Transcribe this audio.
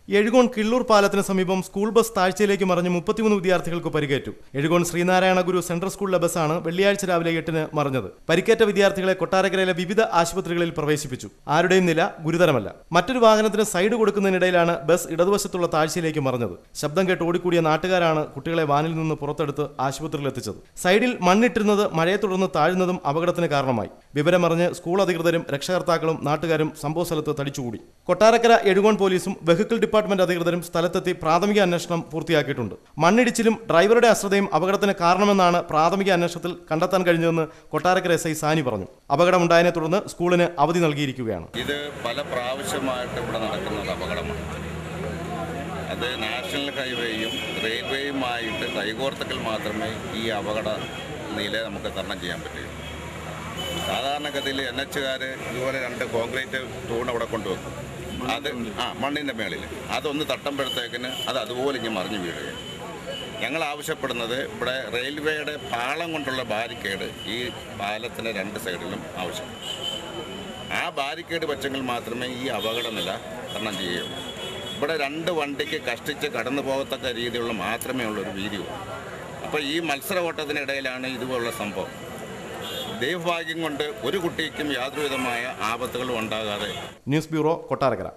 എഴുകോൺ കിള്ളൂർ പാലത്തിന് സമീപം school bus താഴ്ചയിലേക്ക് മറിഞ്ഞ് 33 വിദ്യാർത്ഥികൾക്ക് പരിക്കേറ്റു. എഴുകോൺ ശ്രീനാരായണ ഗുരു സെൻട്രൽ സ്കൂളിലെ ബസ്സാണ് വെള്ളിയാഴ്ച രാവിലെ 8-ന് മറിഞ്ഞത്. പരിക്കേറ്റ വിദ്യാർത്ഥികളെ കൊട്ടാരക്കരയിലെ വിവിധ ആശുപത്രികളിൽ പ്രവേശിപ്പിച്ചു. ആരുടെയും നില ഗുരുതരമല്ല. മറ്റൊരു വാഹനത്തിന് സൈഡ് കൊടുക്കുന്നതിനിടയിലാണ് ബസ് ഇടതുവശത്തുള്ള താഴ്ചയിലേക്ക് മറിഞ്ഞത്. ശബ്ദം കേട്ട് ഓടിക്കൂടിയ നാട്ടുകാരാണ് കുട്ടികളെ വാനിൽ നിന്ന് പുറത്തെടുത്ത് ആശുപത്രിയിൽ എത്തിച്ചത്. സൈഡിൽ മണ്ണിട്ടിരുന്നത് മഴയെ തുടർന്ന് താഴ്ന്നതും അപകടത്തിന് കാരണമായി. വിവരമറിഞ്ഞ് സ്കൂൾ അധികൃതരും രക്ഷകർത്താക്കളും നാട്ടുകാരും സംഭവസ്ഥലത്ത് തടിച്ചുകൂടി. കൊട്ടാരക്കര എഴുകോൺ പോലീസും വെഹിക്കിൾ ഡിപ്പാർട്ട്മെന്റ് അധികൃതരും സ്ഥലത്തെത്തി പ്രാഥമിക അന്വേഷണം പൂർത്തിയാക്കിയിട്ടുണ്ട്. മണ്ണിടിച്ചിലും ഡ്രൈവറുടെ അശ്രദ്ധയും അപകടത്തിന് കാരണമെന്നാണ് പ്രാഥമിക അന്വേഷണത്തിൽ കണ്ടെത്താൻ കഴിഞ്ഞതെന്ന് കൊട്ടാരക്കര എസ് ഐ സാനി പറഞ്ഞു. അപകടമുണ്ടായതിനെ തുടർന്ന് സ്കൂളിന് അവധി നൽകിയിരിക്കുകയാണ്. ഇത് പല പ്രാവശ്യമായിട്ട് ഇവിടെ നടക്കുന്ന അപകടമാണ്. അത് നാഷണൽ ഹൈവേയും റെയിൽവേയുമായിട്ട് കൈകോർത്തക്കൽ മാത്രമേ ഈ അപകട നില നമുക്ക് തരണം ചെയ്യാൻ പറ്റുള്ളൂ. സാധാരണഗതിയിൽ NH-കാർ ഇതുപോലെ 2 കോൺക്രീറ്റ് തൂൺ അവിടെ കൊണ്ടുവെക്കും. അത് മണ്ണിൻ്റെ മേളിൽ അതൊന്ന് തട്ടുമ്പോഴത്തേക്കിന് അത് അതുപോലെ ഇങ്ങനെ മറിഞ്ഞു വീഴുകയാണ്. ഞങ്ങൾ ആവശ്യപ്പെടുന്നത് ഇവിടെ റെയിൽവേയുടെ പാളം കൊണ്ടുള്ള ബാരിക്കേഡ് ഈ പാലത്തിൻ്റെ 2 സൈഡിലും ആവശ്യം. ആ ബാരിക്കേഡ് വെച്ചെങ്കിൽ മാത്രമേ ഈ അപകട നില തരണം ചെയ്യുകയുള്ളൂ. ഇവിടെ 2 വണ്ടിക്ക് കഷ്ടിച്ച് കടന്നു പോകത്തക്ക രീതിയിലുള്ള മാത്രമേ ഉള്ളൊരു വീതിയുള്ളൂ. അപ്പോൾ ഈ മത്സര ഓട്ടത്തിനിടയിലാണ് ഇതുപോലുള്ള സംഭവം. ദൈവഭാഗ്യം കൊണ്ട് ഒരു കുട്ടിക്കും യാതൊരുവിധമായ ആപത്തുകളും ഉണ്ടാകാതെ. News bureau, Kottarakkara.